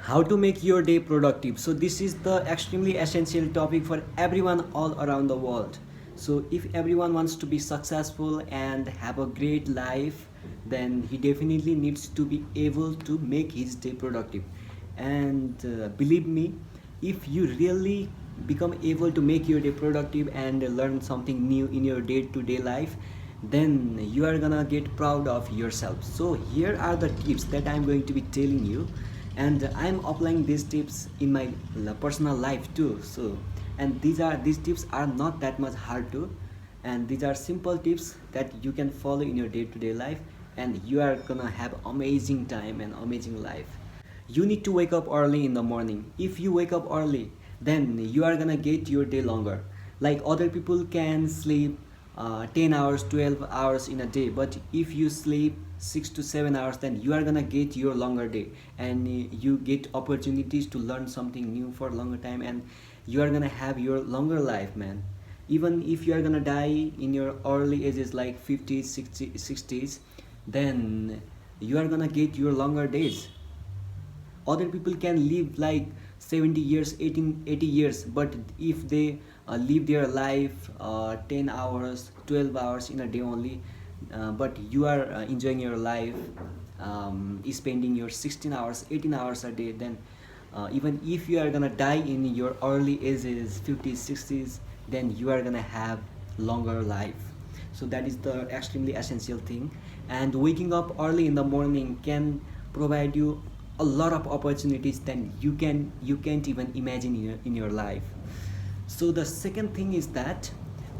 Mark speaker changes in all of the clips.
Speaker 1: How to make your day productive. So this is the extremely essential topic for everyone all around the world. So if everyone wants to be successful and have a great life, then he definitely needs to be able to make his day productive. And believe me, if you really become able to make your day productive and learn something new in your day-to-day life, then you are gonna get proud of yourself. So here are the tips that I'm going to be telling you, and I'm applying these tips in my personal life too. So, and these tips are not that much hard to, and these are simple tips that you can follow in your day-to-day life, and you are gonna have amazing time and amazing life. You need to wake up early in the morning. If you wake up early, then you are gonna get your day longer. Like other people can sleep 10 hours 12 hours in a day, but if you sleep 6 to 7 hours, then you are gonna get your longer day, and you get opportunities to learn something new for longer time, and you are gonna have your longer life, man. Even if you are gonna die in your early ages like 50s 60s, then you are gonna get your longer days. Other people can live like 70 years 80 years, but if they live their life 10 hours 12 hours in a day only, but you are enjoying your life, spending your 16 hours 18 hours a day, then even if you are gonna die in your early ages 50s 60s, then you are gonna have longer life. So that is the extremely essential thing. And waking up early in the morning can provide you a lot of opportunities that you can't even imagine in your life. So the second thing is that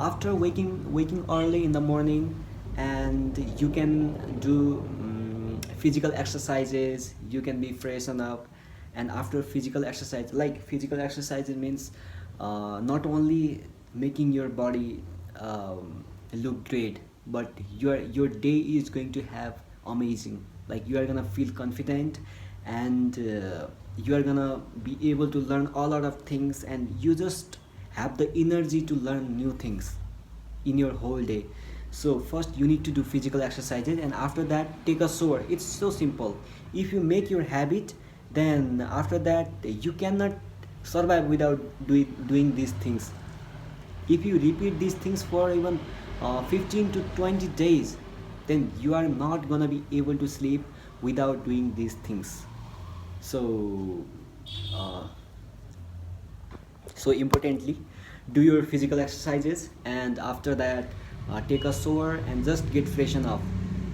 Speaker 1: after waking early in the morning, and you can do physical exercises, you can be freshen up. And after physical exercise, like physical exercise, it means not only making your body look great, but your day is going to have amazing, like you are gonna feel confident, and you are gonna be able to learn a lot of things, and you just have the energy to learn new things in your whole day. So first you need to do physical exercises, and after that take a shower. It's so simple. If you make your habit, then after that you cannot survive without doing these things. If you repeat these things for even 15 to 20 days, then you are not gonna be able to sleep without doing these things. So uh, so importantly, do your physical exercises, and after that take a shower and just get freshen up.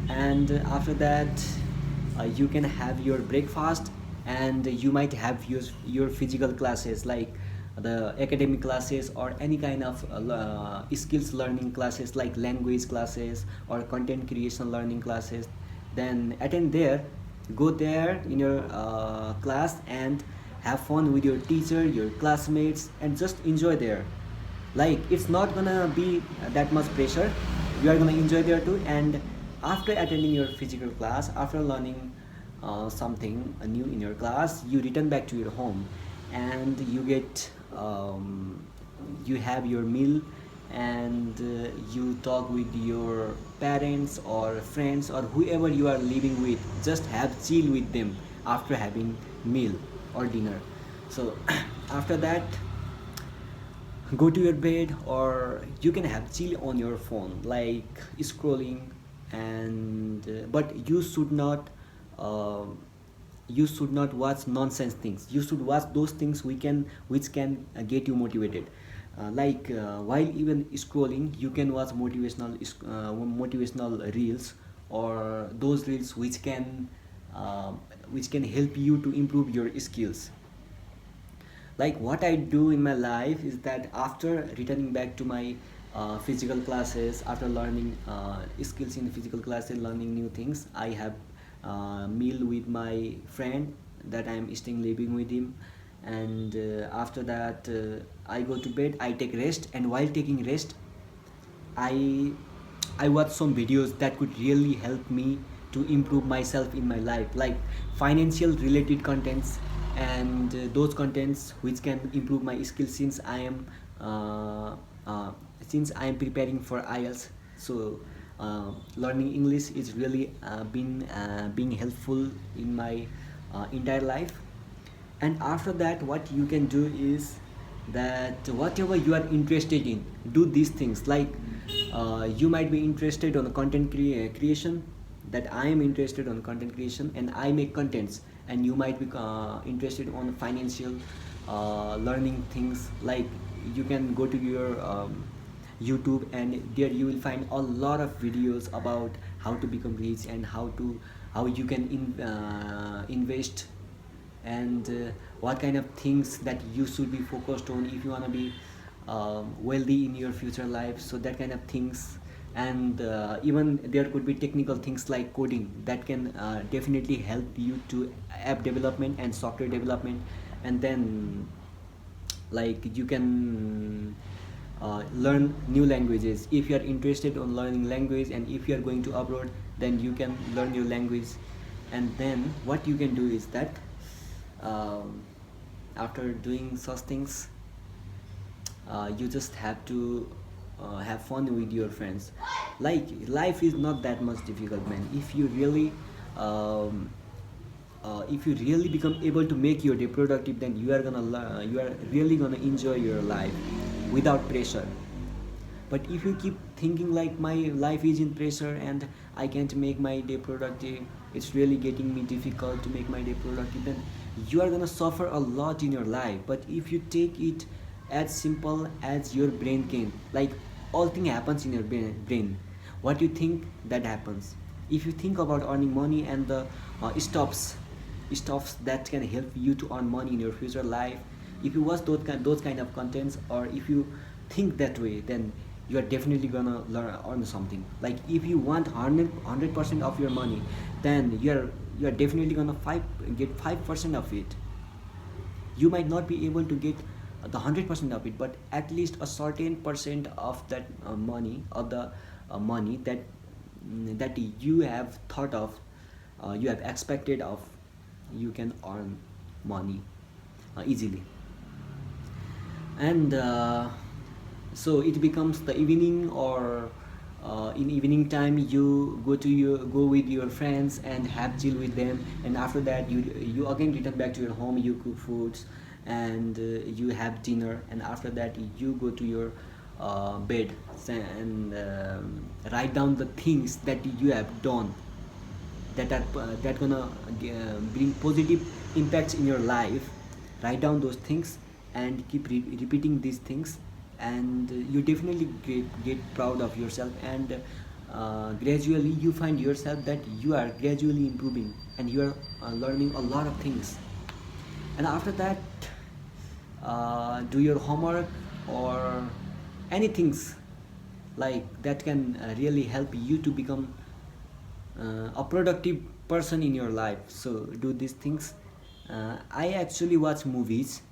Speaker 1: And after that you can have your breakfast, and you might have your physical classes, like the academic classes or any kind of skills learning classes, like language classes or content creation learning classes. Then attend there, go there in your class, and have fun with your teacher, your classmates, and just enjoy there. Like it's not gonna be that much pressure, you are gonna enjoy there too. And after attending your physical class, after learning something new in your class, you return back to your home, and you get you have your meal, and you talk with your parents or friends or whoever you are living with. Just have chill with them after having meal or dinner. So after that, go to your bed, or you can have chill on your phone, like scrolling. And but uh, you should not watch nonsense things. You should watch those things which can get you motivated. Like while even scrolling, you can watch motivational reels, or those reels uh, which can help you to improve your skills. Like what I do in my life is that after returning back to my physical classes, after learning skills in physical classes, learning new things, I have meal with my friend that I'm staying living with him. And after that I go to bed, I take rest, and while taking rest, I I watch some videos that could really help me to improve myself in my life, like financial related contents, and those contents which can improve my skills, uh, uh, since I am preparing for IELTS. So learning English is really been being helpful in my entire life. And after that, what you can do is that whatever you are interested in, do these things. Like you might be interested on the creation, that I am interested on content creation and I make contents, and you might be interested on financial learning things. Like you can go to your YouTube, and there you will find a lot of videos about how to become rich and how you can invest, and what kind of things that you should be focused on if you want to be wealthy in your future life. So that kind of things. And even there could be technical things like coding that can definitely help you to app development and software development. And then like you can learn new languages if you are interested on learning language, and if you are going to abroad, then you can learn your language. And then what you can do is that um, after doing such things, you just have to have fun with your friends. Like life is not that much difficult, man. Um, if you really become able to make your day productive, then you are really gonna enjoy your life without pressure. But if you keep thinking like my life is in pressure and I can't make my day productive, it's really getting me difficult to make my day productive, then you are gonna suffer a lot in your life. But if you take it as simple as your brain can, like all thing happens in your brain. What you think, that happens. If you think about earning money and the stuffs that can help you to earn money in your future life, if you watch those kind of contents, or if you think that way, then you are definitely gonna earn something. Like if you want 100% of your money, then you are definitely gonna get 5% of it. You might not be able to get the 100% of it, but at least a certain percent of that money, of the money that you have thought of, you have expected of, you can earn money easily. And so it becomes the evening, or in evening time you go with your friends and have chill with them, and after that you again return back to your home, you cook foods, and you have dinner, and after that you go to your bed, and write down the things that you have done that gonna bring positive impacts in your life. Write down those things and keep repeating these things, and you definitely get proud of yourself. And gradually you find yourself that you are gradually improving, and you are learning a lot of things. And after that, do your homework or anything like that can really help you to become a productive person in your life. So do these things. I actually watch movies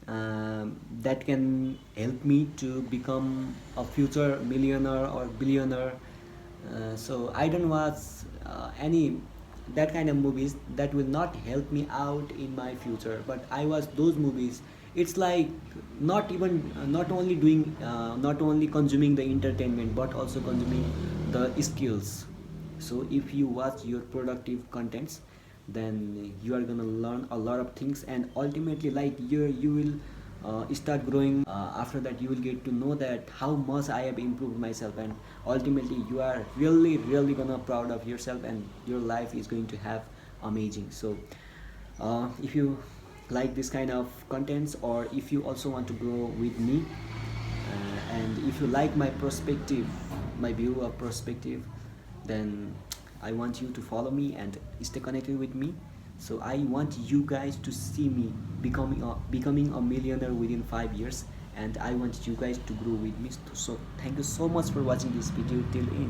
Speaker 1: that can help me to become a future millionaire or billionaire. So I don't watch any that kind of movies that will not help me out in my future, but I watch those movies. It's like not only doing not only consuming the entertainment, but also consuming the skills. So if you watch your productive contents, then you are gonna learn a lot of things, and ultimately like you will start growing. After that you will get to know that how much I have improved myself, and ultimately you are really gonna proud of yourself, and your life is going to have amazing. So if you like this kind of contents, or if you also want to grow with me, and if you like my perspective, my view of perspective, then I want you to follow me and stay connected with me. So I want you guys to see me becoming a millionaire within 5 years, and I want you guys to grow with me. So thank you so much for watching this video till end.